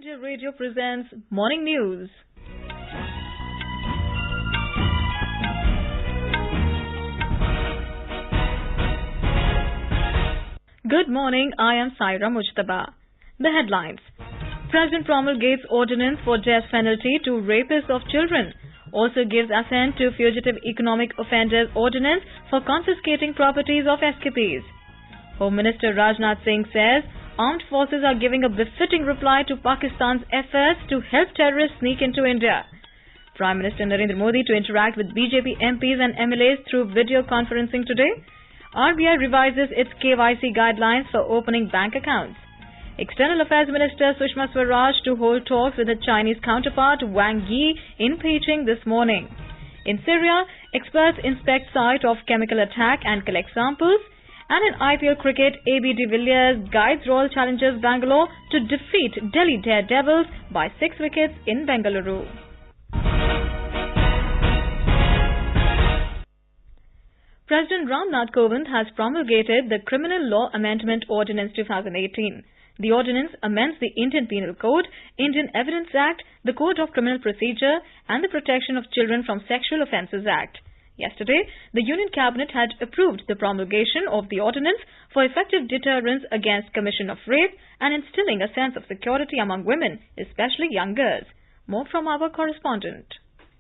India Radio presents Morning News. Good morning, I am Saira Mujtaba. The headlines. President promulgates ordinance for death penalty to rapists of children. Also gives assent to Fugitive Economic Offenders Ordinance for confiscating properties of escapees. Home Minister Rajnath Singh says armed forces are giving a befitting reply to Pakistan's efforts to help terrorists sneak into India. Prime Minister Narendra Modi to interact with BJP MPs and MLAs through video conferencing today. RBI revises its KYC guidelines for opening bank accounts. External Affairs Minister Sushma Swaraj to hold talks with her Chinese counterpart Wang Yi in Beijing this morning. In Syria, experts inspect site of chemical attack and collect samples. And in IPL cricket, AB de Villiers guides Royal Challengers Bangalore to defeat Delhi Daredevils by 6 wickets in Bengaluru. President Ramnath Kovind has promulgated the Criminal Law Amendment Ordinance 2018. The ordinance amends the Indian Penal Code, Indian Evidence Act, the Code of Criminal Procedure and the Protection of Children from Sexual Offences Act. Yesterday, the Union Cabinet had approved the promulgation of the ordinance for effective deterrence against commission of rape and instilling a sense of security among women, especially young girls. More from our correspondent.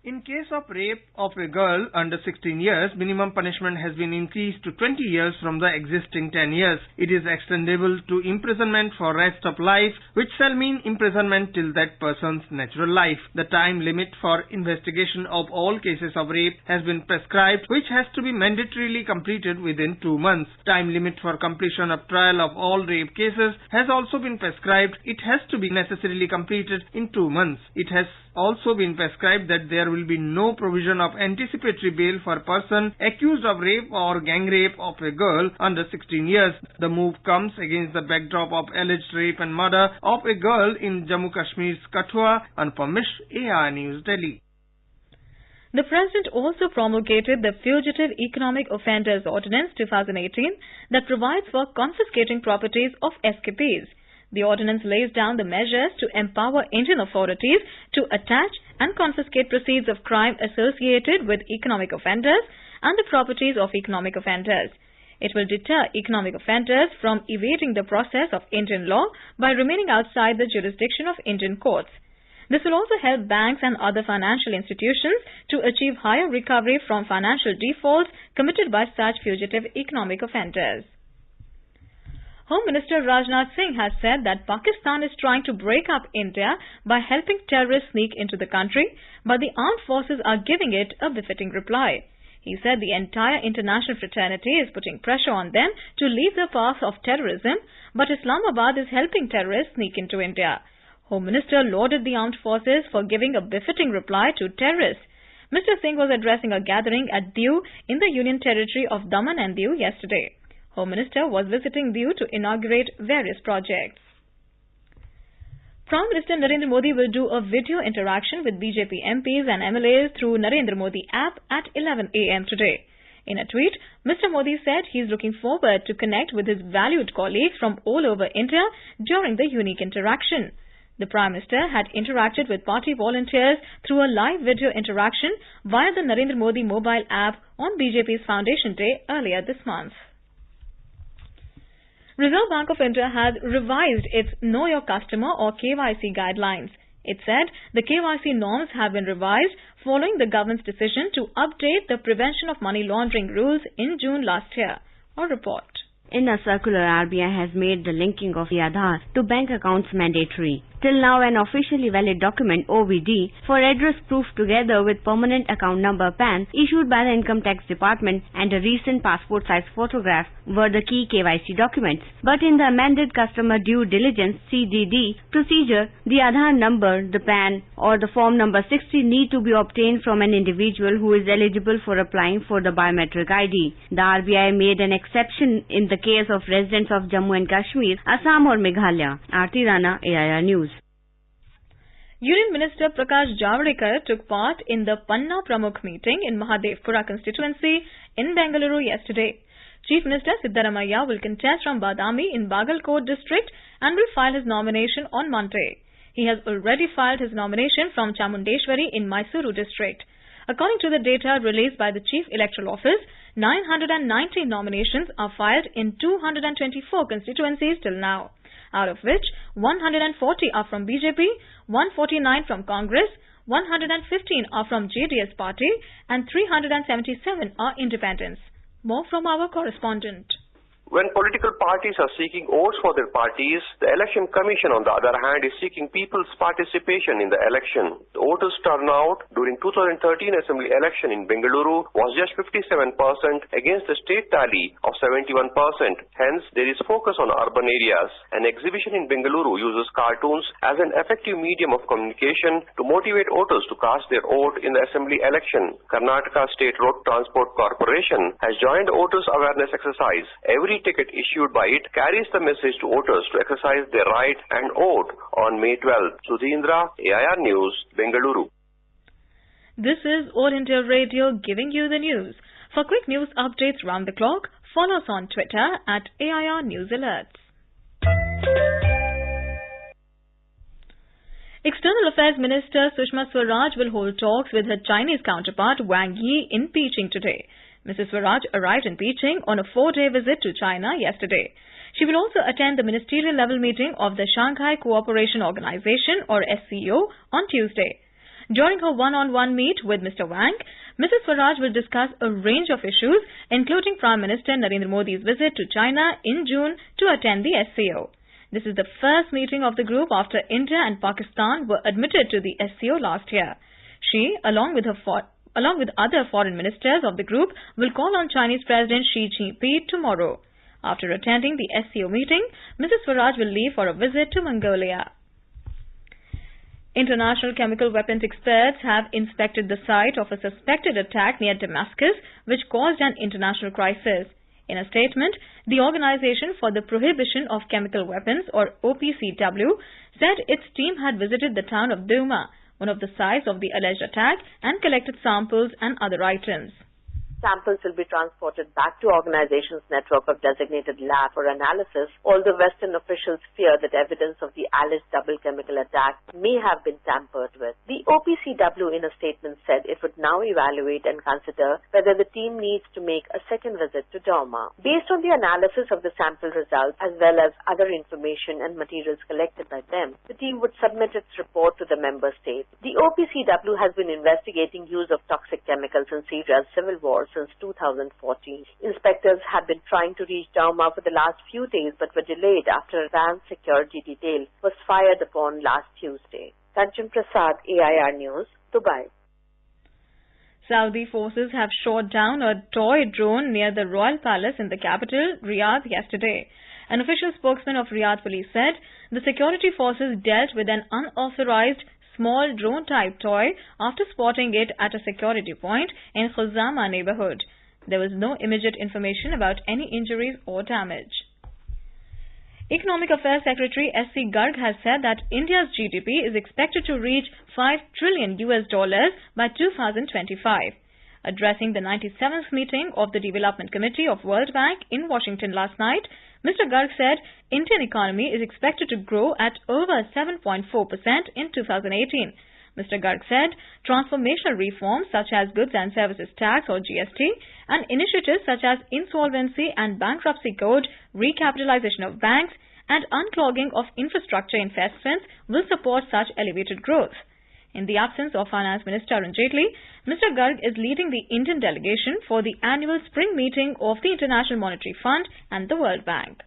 In case of rape of a girl under 16 years, minimum punishment has been increased to 20 years from the existing 10 years. It is extendable to imprisonment for rest of life, which shall mean imprisonment till that person's natural life. The time limit for investigation of all cases of rape has been prescribed, which has to be mandatorily completed within 2 months. Time limit for completion of trial of all rape cases has also been prescribed. It has to be necessarily completed in 2 months. It has also been prescribed that there will be no provision of anticipatory bail for a person accused of rape or gang rape of a girl under 16 years. The move comes against the backdrop of alleged rape and murder of a girl in Jammu Kashmir's Kathua. Anupam Mishra, AIR News, Delhi. The President also promulgated the Fugitive Economic Offenders Ordinance 2018 that provides for confiscating properties of escapees. The ordinance lays down the measures to empower Indian authorities to attach and confiscate proceeds of crime associated with economic offenders and the properties of economic offenders. It will deter economic offenders from evading the process of Indian law by remaining outside the jurisdiction of Indian courts. This will also help banks and other financial institutions to achieve higher recovery from financial defaults committed by such fugitive economic offenders. Home Minister Rajnath Singh has said that Pakistan is trying to break up India by helping terrorists sneak into the country, but the armed forces are giving it a befitting reply. He said the entire international fraternity is putting pressure on them to leave the path of terrorism, but Islamabad is helping terrorists sneak into India. Home Minister lauded the armed forces for giving a befitting reply to terrorists. Mr. Singh was addressing a gathering at Diu in the Union Territory of Daman and Diu yesterday. Home Minister was visiting Diu to inaugurate various projects. Prime Minister Narendra Modi will do a video interaction with BJP MPs and MLAs through Narendra Modi app at 11 a.m. today. In a tweet, Mr. Modi said he is looking forward to connect with his valued colleagues from all over India during the unique interaction. The Prime Minister had interacted with party volunteers through a live video interaction via the Narendra Modi mobile app on BJP's Foundation Day earlier this month. Reserve Bank of India has revised its Know Your Customer or KYC guidelines. It said the KYC norms have been revised following the government's decision to update the prevention of money laundering rules in June last year. A report. In a circular, RBI has made the linking of the Aadhaar to bank accounts mandatory. Till now, an officially valid document OVD for address proof together with permanent account number PAN issued by the Income Tax Department and a recent passport size photograph were the key KYC documents. But in the amended Customer Due Diligence CDD procedure, the Aadhaar number, the PAN or the form number 60 need to be obtained from an individual who is eligible for applying for the biometric ID. The RBI made an exception in the case of residents of Jammu and Kashmir, Assam or Meghalaya. Aarti Rana, AIR News. Union Minister Prakash Javadekar took part in the Panna Pramukh meeting in Mahadevpura constituency in Bengaluru yesterday. Chief Minister Siddaramaiah will contest from Badami in Bagalkot district and will file his nomination on Monday. He has already filed his nomination from Chamundeshwari in Mysuru district. According to the data released by the Chief Electoral Office, 990 nominations are filed in 224 constituencies till now, out of which 140 are from BJP, 149 from Congress, 115 are from JDS party and 377 are independents. More from our correspondent. When political parties are seeking votes for their parties, the Election Commission, on the other hand, is seeking people's participation in the election. The voters' turnout during 2013 Assembly election in Bengaluru was just 57% against the state tally of 71%. Hence, there is focus on urban areas. An exhibition in Bengaluru uses cartoons as an effective medium of communication to motivate voters to cast their vote in the Assembly election. Karnataka State Road Transport Corporation has joined the voters' awareness exercise. Every ticket issued by it carries the message to voters to exercise their right and vote on May 12th. Sudhindra, AIR News, Bengaluru. This is All India Radio giving you the news. For quick news updates round the clock, follow us on Twitter at AIR News Alerts. External Affairs Minister Sushma Swaraj will hold talks with her Chinese counterpart Wang Yi in Beijing today. Mrs. Swaraj arrived in Beijing on a 4-day visit to China yesterday. She will also attend the ministerial-level meeting of the Shanghai Cooperation Organization, or SCO, on Tuesday. During her one-on-one meet with Mr. Wang, Mrs. Swaraj will discuss a range of issues, including Prime Minister Narendra Modi's visit to China in June to attend the SCO. This is the first meeting of the group after India and Pakistan were admitted to the SCO last year. She, along with other foreign ministers of the group, will call on Chinese President Xi Jinping tomorrow. After attending the SCO meeting, Mrs. Swaraj will leave for a visit to Mongolia. International chemical weapons experts have inspected the site of a suspected attack near Damascus, which caused an international crisis. In a statement, the Organization for the Prohibition of Chemical Weapons, or OPCW, said its team had visited the town of Douma, one of the sites of the alleged attack, and collected samples and other items. Samples will be transported back to organization's network of designated lab for analysis, although Western officials fear that evidence of the alleged double chemical attack may have been tampered with. The OPCW in a statement said it would now evaluate and consider whether the team needs to make a second visit to Douma. Based on the analysis of the sample results as well as other information and materials collected by them, the team would submit its report to the member states. The OPCW has been investigating use of toxic chemicals in Syria's civil war since 2014. Inspectors have been trying to reach Douma for the last few days but were delayed after advanced security detail was fired upon last Tuesday. Kanchan Prasad, AIR News, Dubai. Saudi forces have shot down a toy drone near the Royal Palace in the capital, Riyadh, yesterday. An official spokesman of Riyadh police said the security forces dealt with an unauthorized small drone-type toy after spotting it at a security point in Khuzama neighborhood. There was no immediate information about any injuries or damage. Economic Affairs Secretary S.C. Garg has said that India's GDP is expected to reach $5 trillion by 2025. Addressing the 97th meeting of the Development Committee of World Bank in Washington last night, Mr. Garg said Indian economy is expected to grow at over 7.4% in 2018. Mr. Garg said transformational reforms such as Goods and Services Tax or GST and initiatives such as Insolvency and Bankruptcy Code, recapitalization of banks and unclogging of infrastructure investments will support such elevated growth. In the absence of Finance Minister Arun Jaitley, Mr. Garg is leading the Indian delegation for the annual spring meeting of the International Monetary Fund and the World Bank.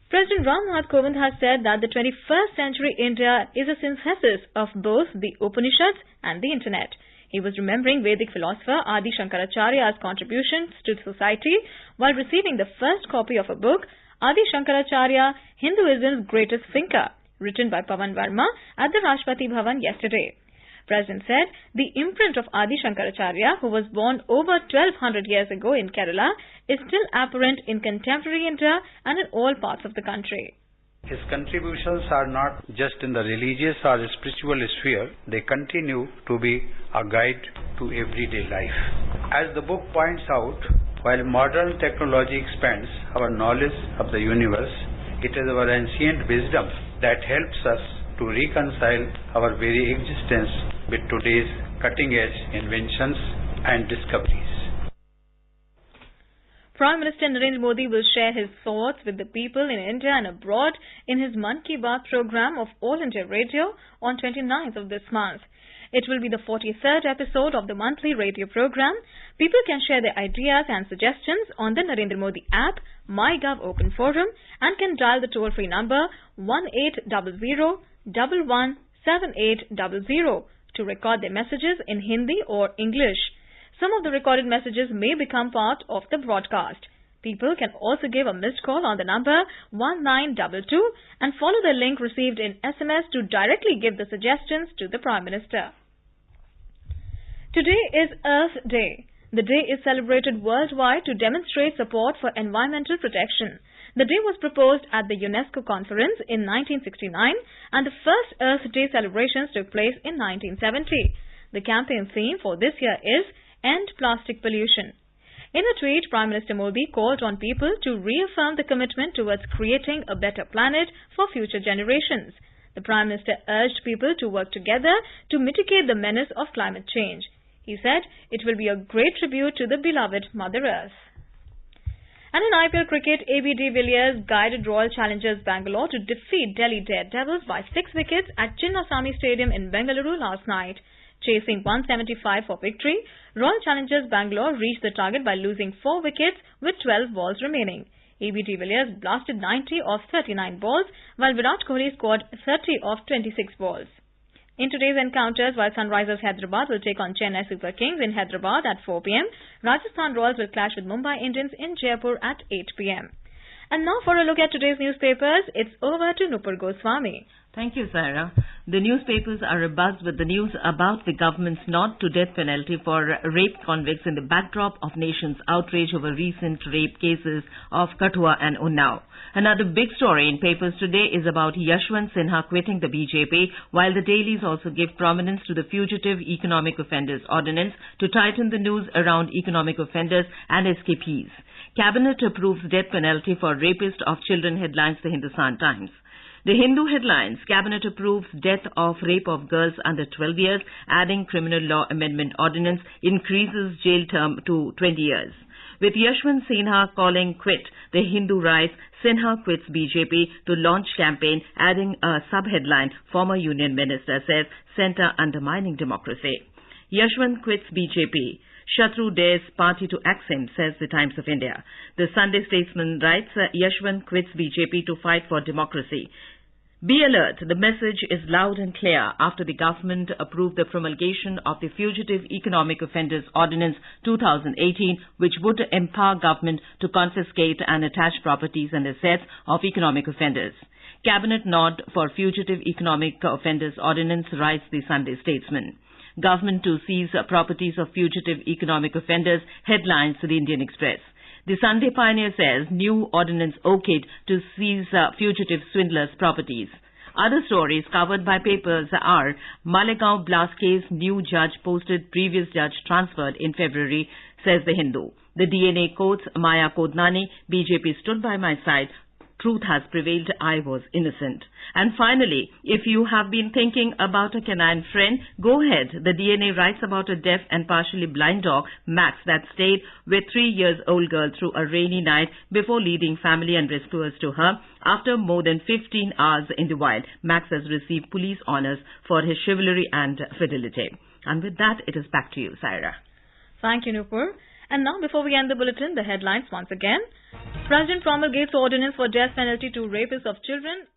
President Ram Nath Kovind has said that the 21st century India is a synthesis of both the Upanishads and the Internet. He was remembering Vedic philosopher Adi Shankaracharya's contributions to society while receiving the first copy of a book, Adi Shankaracharya, Hinduism's Greatest Thinker, written by Pawan Verma at the Rashtrapati Bhavan yesterday. President said the imprint of Adi Shankaracharya, who was born over 1200 years ago in Kerala, is still apparent in contemporary India and in all parts of the country. His contributions are not just in the religious or spiritual sphere, they continue to be a guide to everyday life. As the book points out, while modern technology expands our knowledge of the universe, it is our ancient wisdom that helps us to reconcile our very existence with today's cutting-edge inventions and discoveries. Prime Minister Narendra Modi will share his thoughts with the people in India and abroad in his Mann Ki Baat program of All India Radio on 29th of this month. It will be the 43rd episode of the monthly radio program. People can share their ideas and suggestions on the Narendra Modi app, MyGov Open Forum, and can dial the toll-free number 1800-117800 to record their messages in Hindi or English. Some of the recorded messages may become part of the broadcast. People can also give a missed call on the number 1922 and follow the link received in SMS to directly give the suggestions to the Prime Minister. Today is Earth Day. The day is celebrated worldwide to demonstrate support for environmental protection. The day was proposed at the UNESCO conference in 1969 and the first Earth Day celebrations took place in 1970. The campaign theme for this year is End Plastic Pollution. In a tweet, Prime Minister Modi called on people to reaffirm the commitment towards creating a better planet for future generations. The Prime Minister urged people to work together to mitigate the menace of climate change. He said it will be a great tribute to the beloved Mother Earth. And in IPL cricket, AB de Villiers guided Royal Challengers Bangalore to defeat Delhi Daredevils by 6 wickets at Chinnaswamy Stadium in Bengaluru last night. Chasing 175 for victory, Royal Challengers Bangalore reached the target by losing 4 wickets with 12 balls remaining. AB de Villiers blasted 90 of 39 balls, while Virat Kohli scored 30 of 26 balls. In today's encounters, while Sunrisers Hyderabad will take on Chennai Super Kings in Hyderabad at 4 p.m., Rajasthan Royals will clash with Mumbai Indians in Jaipur at 8 p.m. And now for a look at today's newspapers, it's over to Nupur Goswami. Thank you, Sarah. The newspapers are abuzz with the news about the government's nod to death penalty for rape convicts in the backdrop of nation's outrage over recent rape cases of Kathua and Unnao. Another big story in papers today is about Yashwant Sinha quitting the BJP, while the dailies also give prominence to the Fugitive Economic Offenders Ordinance to tighten the noose around economic offenders and escapees. Cabinet approves death penalty for rapist of children, headlines the Hindustan Times. The Hindu headlines, Cabinet approves death of rape of girls under 12 years, adding criminal law amendment ordinance, increases jail term to 20 years. With Yashwant Sinha calling quit, the Hindu writes, Sinha quits BJP to launch campaign, adding a sub-headline, former union minister says, centre undermining democracy. Yashwant quits BJP. Shatru dares party to axe him, says the Times of India. The Sunday Statesman writes, Yashwant quits BJP to fight for democracy. Be alert, the message is loud and clear after the government approved the promulgation of the Fugitive Economic Offenders Ordinance 2018, which would empower government to confiscate and attach properties and assets of economic offenders. Cabinet nod for Fugitive Economic Offenders Ordinance, writes the Sunday Statesman. Government to seize properties of fugitive economic offenders, headlines to the Indian Express. The Sunday Pioneer says new ordinance okayed to seize fugitive swindlers' properties. Other stories covered by papers are Malegaon blast case, new judge posted, previous judge transferred in February, says the Hindu. The DNA quotes Maya Kodnani, BJP stood by my side. Truth has prevailed, I was innocent. And finally, if you have been thinking about a canine friend, go ahead. The DNA writes about a deaf and partially blind dog, Max, that stayed with 3-year-old girl through a rainy night before leading family and rescuers to her. After more than 15 hours in the wild, Max has received police honors for his chivalry and fidelity. And with that, it is back to you, Saira. Thank you, Nupur. And now, before we end the bulletin, the headlines once again. President promulgates ordinance for death penalty to rapists of children.